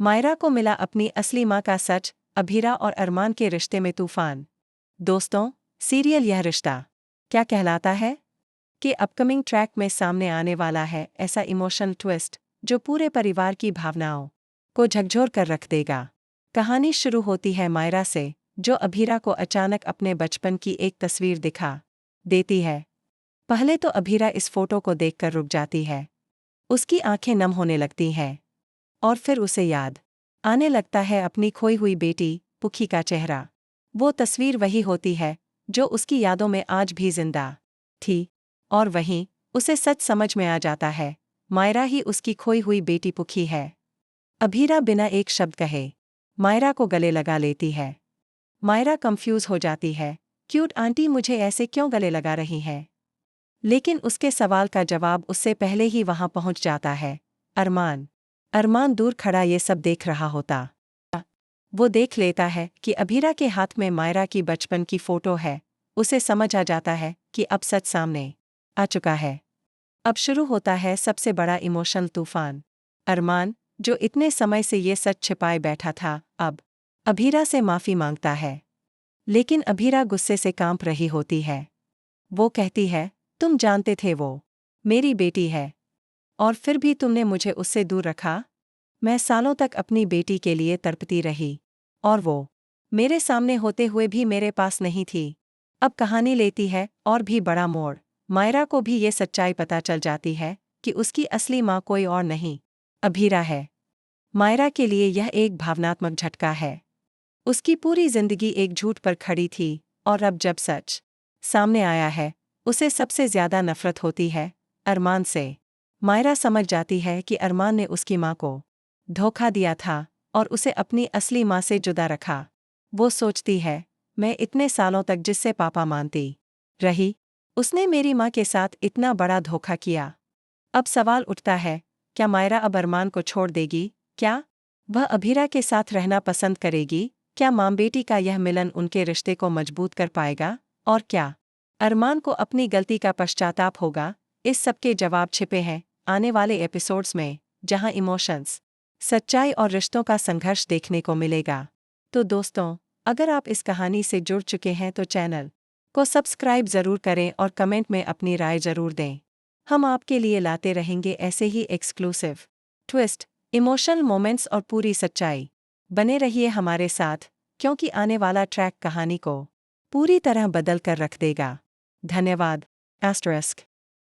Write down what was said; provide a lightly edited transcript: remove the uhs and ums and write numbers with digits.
मायरा को मिला अपनी असली माँ का सच, अभीरा और अरमान के रिश्ते में तूफान। दोस्तों, सीरियल यह रिश्ता क्या कहलाता है कि अपकमिंग ट्रैक में सामने आने वाला है ऐसा इमोशनल ट्विस्ट जो पूरे परिवार की भावनाओं को झकझोर कर रख देगा। कहानी शुरू होती है मायरा से, जो अभीरा को अचानक अपने बचपन की एक तस्वीर दिखा देती है। पहले तो अभीरा इस फोटो को देखकर रुक जाती है, उसकी आंखें नम होने लगती हैं और फिर उसे याद आने लगता है अपनी खोई हुई बेटी पुखी का चेहरा। वो तस्वीर वही होती है जो उसकी यादों में आज भी जिंदा थी, और वहीं उसे सच समझ में आ जाता है, मायरा ही उसकी खोई हुई बेटी पुखी है। अभीरा बिना एक शब्द कहे मायरा को गले लगा लेती है। मायरा कंफ्यूज हो जाती है, क्यूट आंटी मुझे ऐसे क्यों गले लगा रही हैं? लेकिन उसके सवाल का जवाब उससे पहले ही वहां पहुंच जाता है। अरमान अरमान दूर खड़ा ये सब देख रहा होता। वो देख लेता है कि अभीरा के हाथ में मायरा की बचपन की फोटो है। उसे समझ आ जाता है कि अब सच सामने आ चुका है। अब शुरू होता है सबसे बड़ा इमोशनल तूफान। अरमान, जो इतने समय से ये सच छिपाए बैठा था, अब अभीरा से माफी मांगता है। लेकिन अभीरा गुस्से से कांप रही होती है। वो कहती है, तुम जानते थे वो मेरी बेटी है, और फिर भी तुमने मुझे उससे दूर रखा। मैं सालों तक अपनी बेटी के लिए तड़पती रही, और वो मेरे सामने होते हुए भी मेरे पास नहीं थी। अब कहानी लेती है और भी बड़ा मोड़। मायरा को भी ये सच्चाई पता चल जाती है कि उसकी असली माँ कोई और नहीं, अभीरा है। मायरा के लिए यह एक भावनात्मक झटका है। उसकी पूरी जिंदगी एक झूठ पर खड़ी थी, और अब जब सच सामने आया है, उसे सबसे ज्यादा नफरत होती है अरमान से। मायरा समझ जाती है कि अरमान ने उसकी माँ को धोखा दिया था और उसे अपनी असली माँ से जुदा रखा। वो सोचती है, मैं इतने सालों तक जिससे पापा मानती रही, उसने मेरी माँ के साथ इतना बड़ा धोखा किया। अब सवाल उठता है, क्या मायरा अब अरमान को छोड़ देगी? क्या वह अभीरा के साथ रहना पसंद करेगी? क्या माँ बेटी का यह मिलन उनके रिश्ते को मजबूत कर पाएगा? और क्या अरमान को अपनी गलती का पश्चाताप होगा? इस सब के जवाब छिपे हैं आने वाले एपिसोड्स में, जहां इमोशंस, सच्चाई और रिश्तों का संघर्ष देखने को मिलेगा। तो दोस्तों, अगर आप इस कहानी से जुड़ चुके हैं तो चैनल को सब्सक्राइब जरूर करें और कमेंट में अपनी राय जरूर दें। हम आपके लिए लाते रहेंगे ऐसे ही एक्सक्लूसिव ट्विस्ट, इमोशनल मोमेंट्स और पूरी सच्चाई। बने रहिए हमारे साथ, क्योंकि आने वाला ट्रैक कहानी को पूरी तरह बदल कर रख देगा। धन्यवाद। एस्टरिस्क।